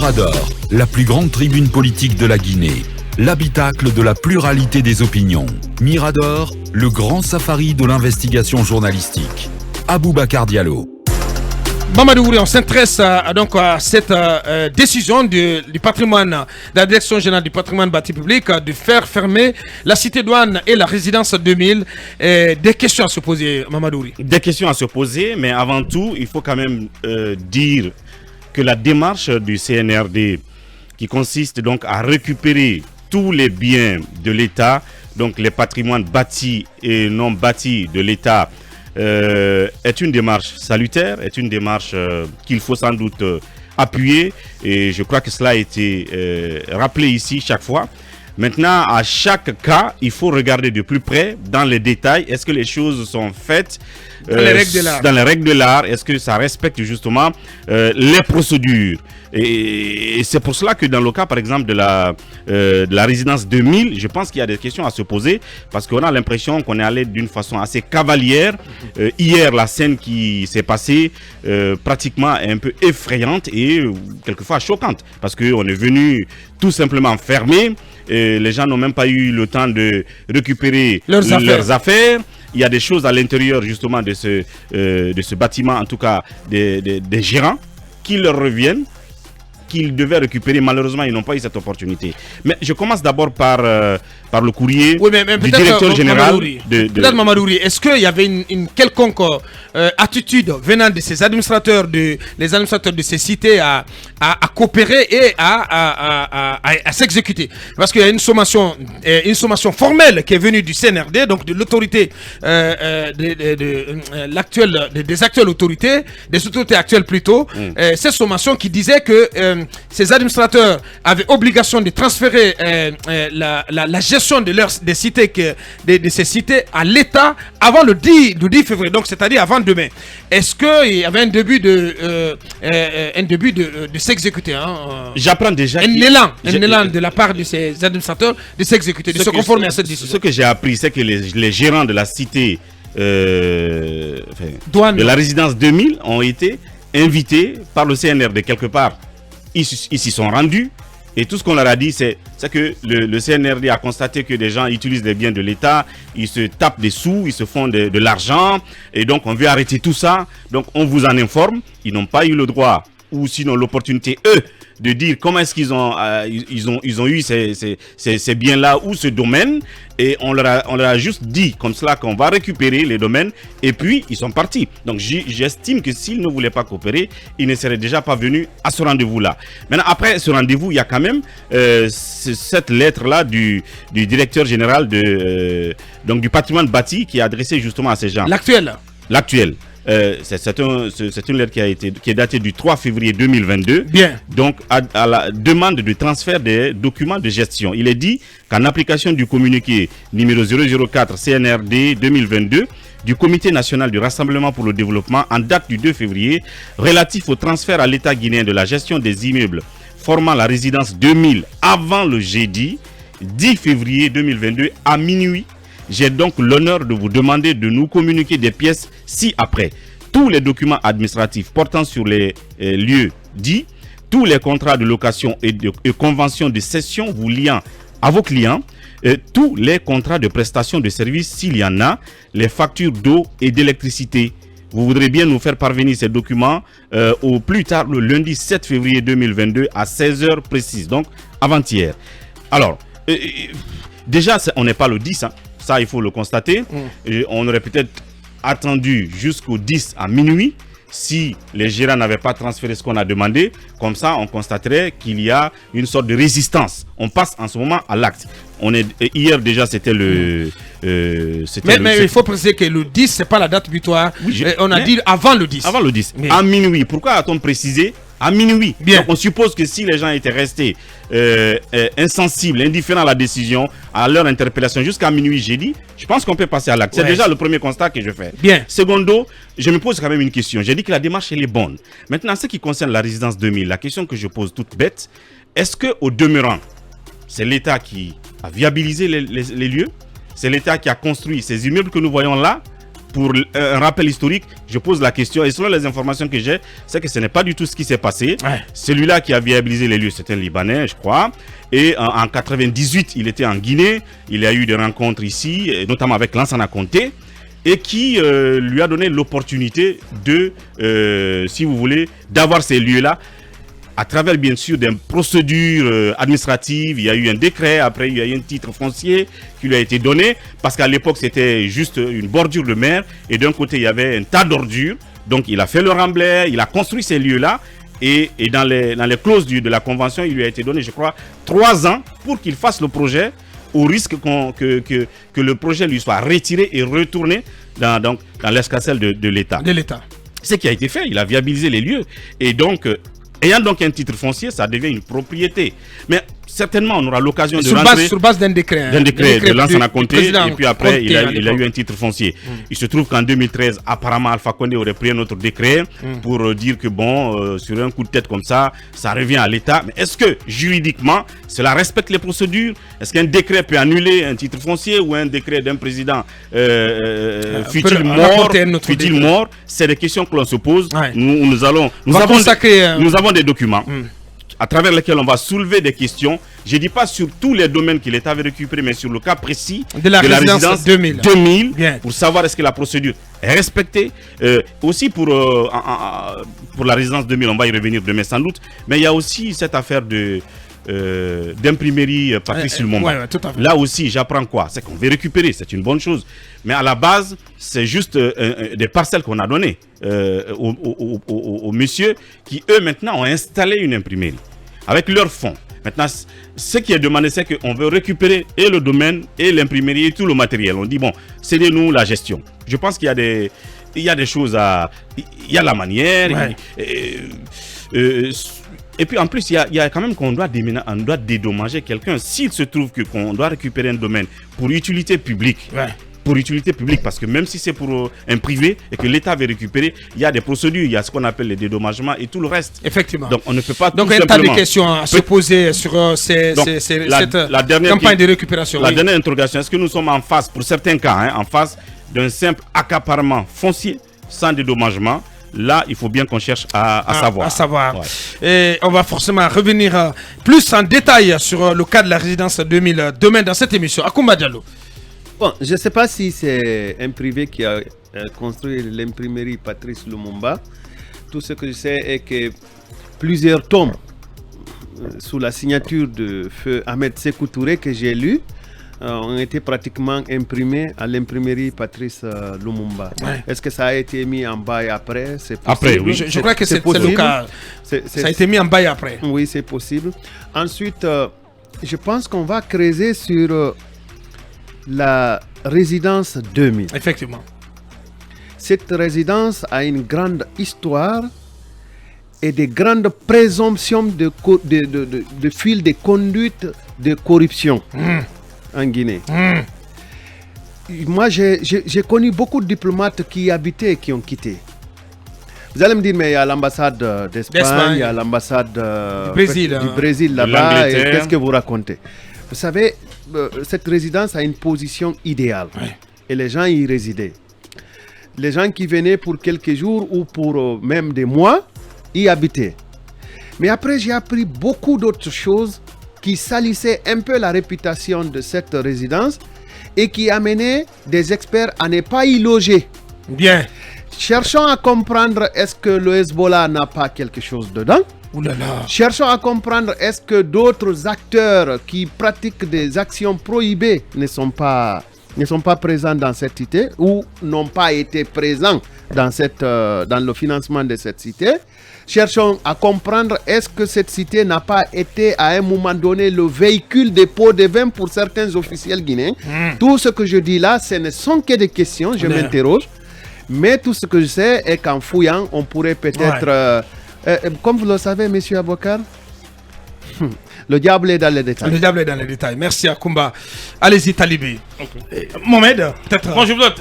Mirador, la plus grande tribune politique de la Guinée, l'habitacle de la pluralité des opinions. Mirador, le grand safari de l'investigation journalistique. Aboubacar Diallo. Mamadou Ouri, on s'intéresse donc à cette décision du patrimoine, de la direction générale du patrimoine bâti public de faire fermer la cité douane et la résidence 2000. Des questions à se poser, Mamadou Ouri. Des questions à se poser, mais avant tout, il faut quand même dire que la démarche du CNRD, qui consiste donc à récupérer tous les biens de l'État, donc les patrimoines bâtis et non bâtis de l'État, est une démarche salutaire, est une démarche qu'il faut sans doute appuyer, et je crois que cela a été rappelé ici chaque fois. Maintenant, à chaque cas, il faut regarder de plus près dans les détails. Est-ce que les choses sont faites dans les règles de l'art? Dans les règles de l'art, est-ce que ça respecte justement les procédures? Et c'est pour cela que dans le cas, par exemple, de la résidence 2000, je pense qu'il y a des questions à se poser, parce qu'on a l'impression qu'on est allé d'une façon assez cavalière. Hier, la scène qui s'est passée pratiquement est un peu effrayante et quelquefois choquante, parce qu'on est venu tout simplement fermer. Et les gens n'ont même pas eu le temps de récupérer leurs affaires. Il y a des choses à l'intérieur justement de ce bâtiment, en tout cas des gérants, qui leur reviennent, qu'ils devaient récupérer. Malheureusement, ils n'ont pas eu cette opportunité. Mais je commence d'abord par le courrier du directeur général Peut-être Mamadou Ouri, est-ce qu'il y avait une quelconque attitude venant de ces administrateurs, les administrateurs de ces cités à coopérer et à s'exécuter? Parce qu'il y a une sommation formelle qui est venue du CNRD, donc de l'autorité des actuelles autorités, des autorités actuelles plutôt. Cette sommation qui disait que ces administrateurs avaient obligation de transférer la gestion des cités de ces cités à l'État avant le 10 février, donc c'est-à-dire avant demain. Est-ce qu'il y avait un début de s'exécuter, J'apprends déjà un élan de la part de ces administrateurs de s'exécuter, de se conformer à cette décision. Ce que j'ai appris, c'est que les gérants de la cité de la résidence 2000 ont été invités par le CNRD quelque part. Ils s'y sont rendus. Et tout ce qu'on leur a dit, c'est que le CNRD a constaté que des gens utilisent les biens de l'État, ils se tapent des sous, ils se font de l'argent, et donc on veut arrêter tout ça. Donc on vous en informe. Ils n'ont pas eu le droit, ou sinon l'opportunité, eux, de dire comment est-ce qu'ils ont eu ces biens-là ou ce domaine. Et on leur a juste dit comme cela qu'on va récupérer les domaines, et puis ils sont partis. Donc j'estime que s'ils ne voulaient pas coopérer, ils ne seraient déjà pas venus à ce rendez-vous-là. Maintenant, après ce rendez-vous, il y a quand même cette lettre-là du directeur général du patrimoine bâti qui est adressée justement à ces gens. L'actuel. C'est une lettre qui est datée du 3 février 2022. Bien. Donc, à la demande de transfert des documents de gestion. Il est dit qu'en application du communiqué numéro 004 CNRD 2022 du Comité national du Rassemblement pour le développement en date du 2 février relatif au transfert à l'État guinéen de la gestion des immeubles formant la résidence 2000 avant le jeudi 10 février 2022 à minuit. J'ai donc l'honneur de vous demander de nous communiquer des pièces ci-après. Tous les documents administratifs portant sur les lieux dits, tous les contrats de location et conventions de cession vous liant à vos clients, tous les contrats de prestation de services s'il y en a, les factures d'eau et d'électricité. Vous voudrez bien nous faire parvenir ces documents au plus tard le lundi 7 février 2022 à 16h précises, donc avant-hier. Alors, déjà, on n'est pas le 10, ça, il faut le constater. Et on aurait peut-être attendu jusqu'au 10 à minuit si les gérants n'avaient pas transféré ce qu'on a demandé. Comme ça, on constaterait qu'il y a une sorte de résistance. On passe en ce moment à l'acte. Hier déjà, c'était le... mais il faut préciser que le 10, ce n'est pas la date butoir. Oui, on a dit avant le 10. Avant le 10. Mais... à minuit. Pourquoi a-t-on précisé à minuit? Bien. Donc on suppose que si les gens étaient restés insensibles, indifférents à la décision, à leur interpellation jusqu'à minuit jeudi, je pense qu'on peut passer à l'acte. C'est déjà le premier constat que je fais. Bien. Secondo, je me pose quand même une question. J'ai dit que la démarche, elle est bonne. Maintenant, ce qui concerne la résidence 2000, la question que je pose toute bête, est-ce qu'au demeurant, c'est l'État qui a viabilisé les lieux? C'est l'État qui a construit ces immeubles que nous voyons là? pour un rappel historique, je pose la question, et selon les informations que j'ai, c'est que ce n'est pas du tout ce qui s'est passé. Celui-là qui a viabilisé les lieux, c'est un Libanais, je crois. Et en 98, il était en Guinée. Il y a eu des rencontres ici, notamment avec Lansana Conté, et qui lui a donné l'opportunité de, si vous voulez, d'avoir ces lieux-là, à travers bien sûr des procédures administratives. Il y a eu un décret, après il y a eu un titre foncier qui lui a été donné, parce qu'à l'époque c'était juste une bordure de mer, et d'un côté il y avait un tas d'ordures. Donc il a fait le remblai, il a construit ces lieux-là, et dans les clauses de la convention, il lui a été donné, je crois, 3 ans pour qu'il fasse le projet, au risque que le projet lui soit retiré et retourné dans l'escarcelle de l'État. Ce qui a été fait, il a viabilisé les lieux, et donc ayant donc un titre foncier, ça devient une propriété. Mais certainement, on aura l'occasion de rentrer... Sur base d'un décret. D'un décret de Lansana Conté, et puis après, il a eu un titre foncier. Il se trouve qu'en 2013, apparemment, Alpha Condé aurait pris un autre décret pour dire que, bon, sur un coup de tête comme ça revient à l'État. Mais est-ce que, juridiquement, cela respecte les procédures? Est-ce qu'un décret peut annuler un titre foncier, ou un décret d'un président fut-il mort? C'est des questions que l'on se pose. Nous avons des documents à travers lesquels on va soulever des questions. Je ne dis pas sur tous les domaines que l'État avait récupérés, mais sur le cas précis de la résidence 2000. Pour savoir est-ce que la procédure est respectée. Aussi pour la résidence 2000, on va y revenir demain sans doute. Mais il y a aussi cette affaire d'imprimerie Patrice Lumumba. Là aussi, j'apprends quoi? C'est qu'on veut récupérer, c'est une bonne chose. Mais à la base, c'est juste des parcelles qu'on a données aux messieurs qui, eux, maintenant, ont installé une imprimerie avec leurs fonds. Maintenant, ce qui est demandé, c'est qu'on veut récupérer et le domaine, et l'imprimerie, et tout le matériel. On dit, bon, cédez-nous la gestion. Je pense qu'il y a des choses à... Il y a la manière... Et puis en plus, il y a quand même qu'on doit dédommager quelqu'un. S'il se trouve qu'on doit récupérer un domaine pour utilité publique, parce que même si c'est pour un privé et que l'État veut récupérer, il y a des procédures, il y a ce qu'on appelle les dédommagements et tout le reste. Effectivement. Donc on ne peut pas tout simplement... Donc il y a des questions à se poser sur cette campagne de récupération. La dernière interrogation, est-ce que nous sommes en face, pour certains cas, en face d'un simple accaparement foncier sans dédommagement? Là, il faut bien qu'on cherche à savoir. Et on va forcément revenir plus en détail sur le cas de la résidence 2000 demain dans cette émission. Akoumba Diallo. Bon, je ne sais pas si c'est un privé qui a construit l'imprimerie Patrice Lumumba. Tout ce que je sais est que plusieurs tomes sous la signature de feu Ahmed Sékou Touré que j'ai lu ont été pratiquement imprimés à l'imprimerie Patrice Lumumba. Est-ce que ça a été mis en bail après? Après, oui. Je crois que c'est le cas. Ça a été mis en bail après. Oui, c'est possible. Ensuite, je pense qu'on va creuser sur la résidence 2000. Effectivement. Cette résidence a une grande histoire et des grandes présomptions de fil de conduite de corruption en Guinée. Moi, j'ai connu beaucoup de diplomates qui y habitaient et qui ont quitté. Vous allez me dire, mais il y a l'ambassade d'Espagne, il y a l'ambassade du Brésil là-bas, et qu'est-ce que vous racontez? Vous savez, cette résidence a une position idéale et les gens y résidaient. Les gens qui venaient pour quelques jours ou pour même des mois y habitaient. Mais après, j'ai appris beaucoup d'autres choses qui salissaient un peu la réputation de cette résidence et qui amenaient des experts à ne pas y loger. Bien. Cherchons à comprendre, est-ce que le Hezbollah n'a pas quelque chose dedans? Cherchons à comprendre, est-ce que d'autres acteurs qui pratiquent des actions prohibées ne sont pas présents dans cette cité ou n'ont pas été présents dans le financement de cette cité. Cherchons à comprendre, est-ce que cette cité n'a pas été à un moment donné le véhicule des pots de vin pour certains officiels guinéens. Tout ce que je dis là, ce ne sont que des questions, je m'interroge. Mais tout ce que je sais est qu'en fouillant, on pourrait peut-être... comme vous le savez, monsieur Abouakar, le diable est dans les détails. Le diable est dans les détails. Merci Akoumba. Allez-y, Talibé. Mohamed, peut-être... Moi, je voudrais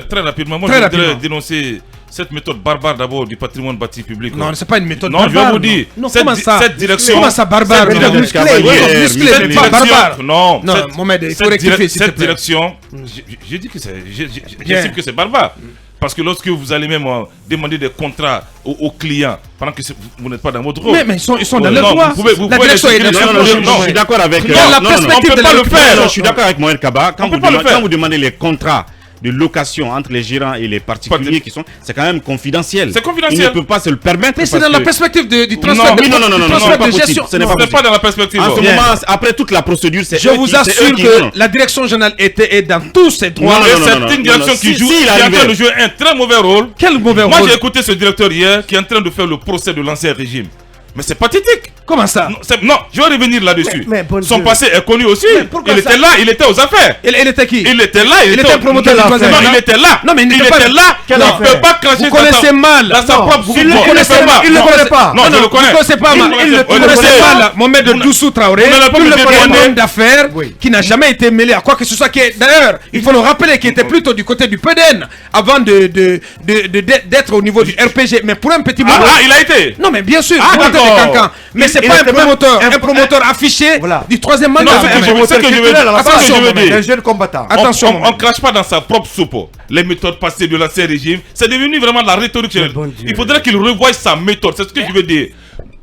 très rapidement, je voudrais dénoncer cette méthode barbare d'abord du patrimoine bâti public. Non, c'est pas une méthode barbare. Non, je vais vous dire. Non, cette direction... Comment ça, barbare? Musclé, pas barbare. Non, Mohamed, il faut rectifier, s'il te plaît. Cette direction, je dis que c'est... J'estime que c'est barbare. Parce que lorsque vous allez même demander des contrats aux clients, pendant que vous n'êtes pas dans votre rôle. Mais ils sont dans leur droit. La direction est non, je suis d'accord avec... on ne peut pas le faire. Je suis d'accord avec Mohamed Kaba. Quand vous demandez les contrats de location entre les gérants et les particuliers c'est quand même confidentiel. C'est confidentiel. Il ne peut pas se le permettre. Mais c'est dans la perspective du transfert de gestion. Ce n'est pas dans la perspective. En ce moment, après toute la procédure, c'est je vous assure que la direction générale est dans tous ses droits. C'est une direction qui est en train de jouer un très mauvais rôle. Quel mauvais rôle? Moi, j'ai écouté ce directeur hier qui est en train de faire le procès de l'ancien régime. Mais c'est pathétique. Comment ça? Non, je vais revenir là-dessus. Son Dieu. passé est connu aussi. Il était là, il était aux affaires. Il était qui? Il était là, il était promoteur de l'affaire. Non, il était là. Non, mais il était là. Il ne peut pas cracher. Vous connaissez mal. Dans sa propre soupe. Il ne le connaît pas. Non, je le connais. Vous ne connaissez pas mal. Il ne connaissait pas Mohamed Doussou Traoré. Un homme d'affaires qui n'a jamais été mêlé à quoi que ce soit. D'ailleurs, il faut le rappeler qu'il était plutôt du côté du PDN avant d'être au niveau du RPG. Mais pour un petit moment. Ah, il a été. Non, mais bien sûr. Mais c'est pas un promoteur affiché du troisième mandat. C'est ce que je veux dire. Un jeune combattant. Attention, on ne crache pas dans sa propre soupe. Les méthodes passées de l'ancien régime, c'est devenu vraiment de la rhétorique. Il faudrait qu'il revoie sa méthode. C'est ce que je veux dire.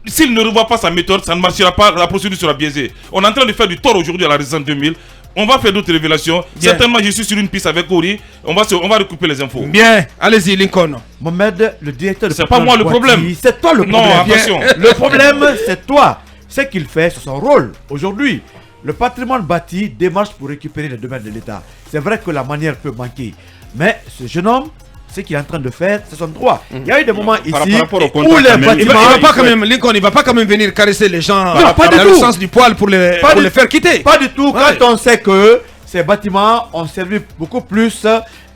S'il ne revoit pas sa méthode, ça ne marchera pas. La procédure sera biaisée. On est en train de faire du tort aujourd'hui à la résistance 2000. On va faire d'autres révélations. Bien. Certainement, je suis sur une piste avec Ori. On va recouper les infos. Bien, allez-y, Lincoln. Mohamed, le directeur de... C'est pas moi le problème. C'est toi le problème. Non, attention. Le problème, c'est toi. Ce qu'il fait, c'est son rôle. Aujourd'hui, le patrimoine bâti démarche pour récupérer les domaines de l'État. C'est vrai que la manière peut manquer. Mais ce jeune homme, ce qu'il est en train de faire, c'est son droit. Il y a eu des moments ici où les bâtiments... Il va pas quand même, Lincoln, il va pas quand même venir caresser les gens dans le sens du poil pour les faire quitter. Pas du tout, quand on sait que ces bâtiments ont servi beaucoup plus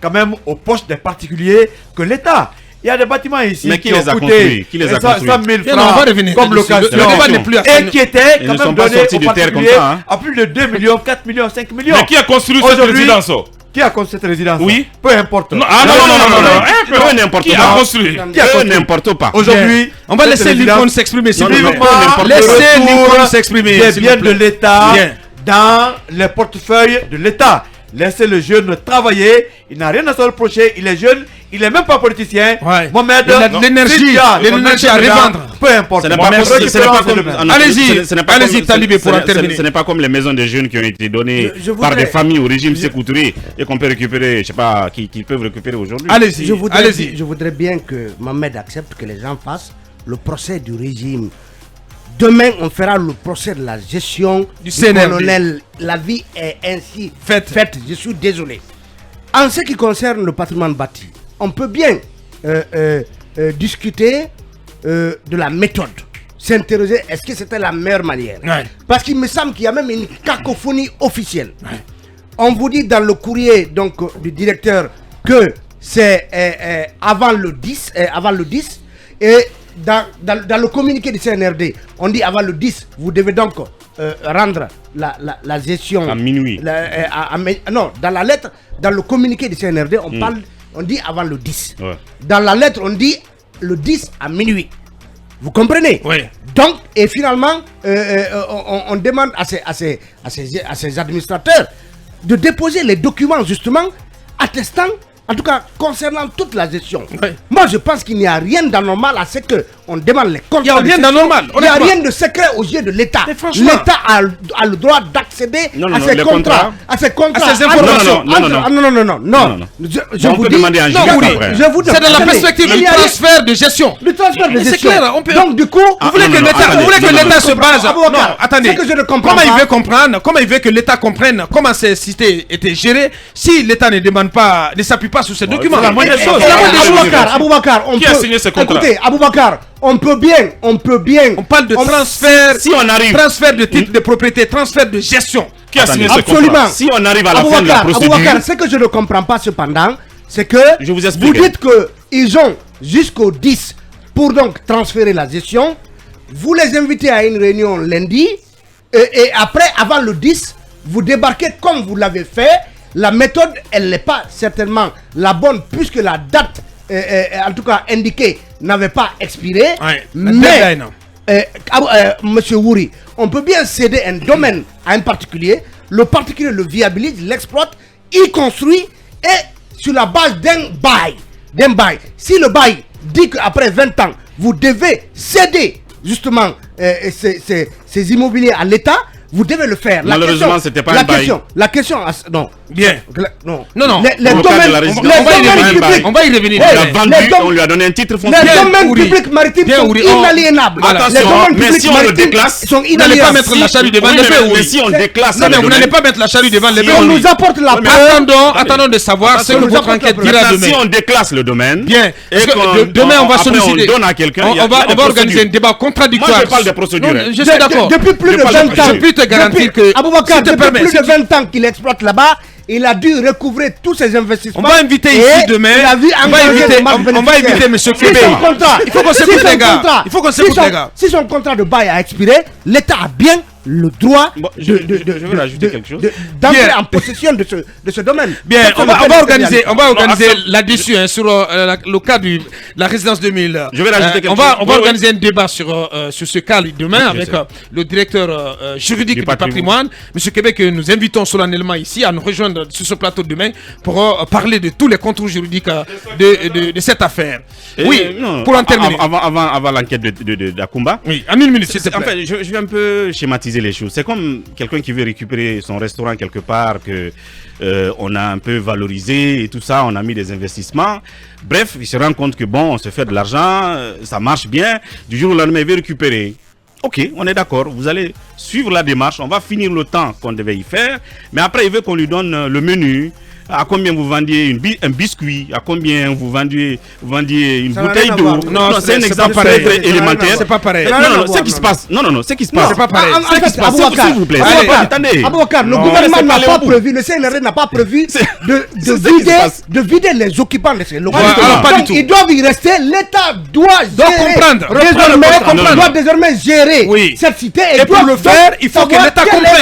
quand même aux poches des particuliers que l'État. Il y a des bâtiments ici qui les a construits, 100 000 francs comme location et qui étaient quand même donnés aux particuliers à plus de 2 millions, 4 millions, 5 millions. Mais qui a construit cette résidence? Qui a construit cette résidence? Oui. Peu importe. Non, n'importe qui a construit? N'importe pas. Aujourd'hui, on va laisser Lincoln s'exprimer. Laissez Lincoln s'exprimer. Des biens de l'État dans les portefeuilles de l'État. Laissez le jeune travailler. Il n'a rien à se reprocher. Il est jeune. Il n'est même pas politicien. Mohamed, l'énergie à revendre. Peu importe. Allez-y, Talibé, pour intervenir. Ce n'est pas comme les maisons des jeunes qui ont été données par des familles au régime Sékou Touré et qu'on peut récupérer, je sais pas, qu'ils peuvent récupérer aujourd'hui. Allez-y, je voudrais bien que Mohamed accepte que les gens fassent le procès du régime. Demain, on fera le procès de la gestion du colonel. La vie est ainsi faite. Je suis désolé. En ce qui concerne le patrimoine bâti, on peut bien discuter de la méthode. S'interroger, est-ce que c'était la meilleure manière? Parce qu'il me semble qu'il y a même une cacophonie officielle. On vous dit dans le courrier donc, du directeur que c'est avant le 10 et dans le communiqué du CNRD, on dit avant le 10, vous devez donc rendre la gestion à minuit. Non, dans la lettre, dans le communiqué du CNRD, on dit avant le 10. Dans la lettre, on dit le 10 à minuit. Vous comprenez? Oui. Donc, et finalement, on demande à ces administrateurs de déposer les documents justement attestant, en tout cas concernant toute la gestion. Moi, je pense qu'il n'y a rien d'anormal à ce qu'on demande les comptes. Il n'y a rien d'anormal. Il n'y a rien de secret aux yeux de l'État. L'État a le droit d'accéder à ces contrats, à ces informations. Non. Je vous dis, c'est dans la perspective du transfert de gestion. Le transfert de gestion. C'est clair. Donc du coup, vous voulez que l'État se base. Non, attendez. Comment il veut comprendre? Comment il veut que l'État comprenne comment ces cités étaient gérées si l'État ne demande pas, ne s'appuie pas sur ces documents? Aboubacar, qui a signé ce contrat? Écoutez, Aboubacar, on peut bien. On parle de transfert. Si on arrive. Transfert de titre de propriété, transfert de gestion. Qui a signé ce contrat? Absolument. Si on arrive à la fin de la procédure. Aboubacar, ce que je ne comprends pas cependant, c'est que je vous explique. Vous dites qu'ils ont jusqu'au 10 pour donc transférer la gestion. Vous les invitez à une réunion lundi. Et après, avant le 10, vous débarquez comme vous l'avez fait. La méthode, elle n'est pas certainement la bonne puisque la date, en tout cas indiquée, n'avait pas expiré. Mais, monsieur Wouri, on peut bien céder un domaine à un particulier. Le particulier le viabilise, l'exploite, il construit et sur la base d'un bail. d'un bail, si le bail dit qu'après 20 ans, vous devez céder justement ces immobiliers à l'État, vous devez le faire. Malheureusement, c'était pas un bail. La question, non. Bien. Non. Les domaines publics. On va y revenir. On l'a vendu, on lui a donné un titre foncier. Les domaines publics maritimes sont inaliénables. Attention, mais si on le déclasse, sont vous n'allez pas mettre la charrue devant les bœufs. Mais si on déclasse, non, mais vous n'allez pas mettre la charrue devant les bœufs. On nous apporte la preuve. Attendons de savoir ce que votre enquête dira demain. Si on déclasse le domaine, bien. Demain, on va solliciter. On donne à quelqu'un. On va organiser un débat contradictoire. Moi, je parle des procédures. Je suis d'accord. Depuis plus de 20 ans. Je peux te garantir que. Aboubacar, depuis plus de 20 ans qu'il exploite là-bas, il a dû recouvrer tous ses investissements. On va inviter ici demain. On va inviter M. Kébé. Il faut qu'on s'écoute les gars. Il faut qu'on s'écoute les gars. Si son contrat de bail a expiré, l'État a bien le droit d'entrer en possession de ce domaine. Bien, on va organiser là-dessus sur le cas de la résidence 2000. Je vais rajouter quelque chose. On va organiser un débat sur ce cas demain avec le directeur juridique du patrimoine, M. Kébé, que nous invitons solennellement ici à nous rejoindre sur ce plateau demain pour parler de tous les contours juridiques de cette affaire. Oui, pour en terminer. Avant l'enquête d'Akumba. Oui, en une minute, s'il te plaît. En fait, je vais un peu schématiser les choses. C'est comme quelqu'un qui veut récupérer son restaurant quelque part que on a un peu valorisé et tout ça, on a mis des investissements. Bref, il se rend compte que bon, on se fait de l'argent, ça marche bien. Du jour au lendemain, il veut récupérer. Ok, on est d'accord, vous allez suivre la démarche, on va finir le temps qu'on devait y faire, mais après il veut qu'on lui donne le menu. À combien vous vendiez un biscuit? À combien vous vendiez une bouteille d'eau? Non, c'est un exemple très élémentaire. C'est pas pareil. Non, ce qui se passe. Non, ce qui se passe. C'est pas pareil. Ce qui se passe, s'il vous plaît. Attendez. Aboubacar, le gouvernement n'a pas prévu, le CNRD n'a pas prévu de vider les occupants de ces locaux. Donc ils doivent y rester. L'État doit désormais gérer cette cité. Et pour le faire, il faut que l'État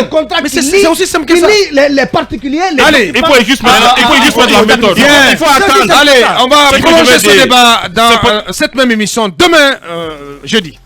comprenne. Mais c'est aussi simple que ça. Les particuliers. Allez, il faut juste mettre la méthode. Il faut attendre. Allez, on va prolonger ce débat dans cette même émission demain, jeudi.